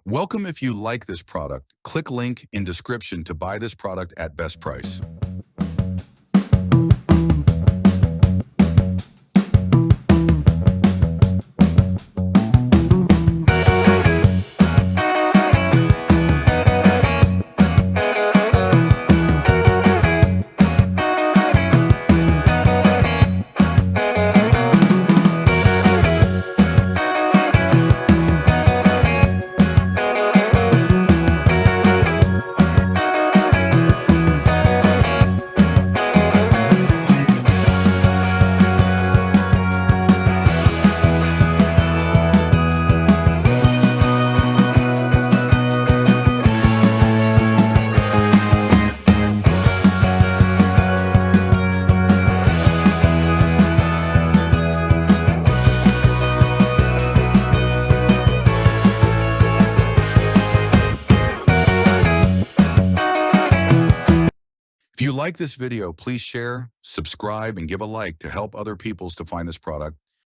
Welcome. If you like this product, click link in description to buy this product at best price. If you like this video, please share, subscribe, and give a like to help other people to find this product.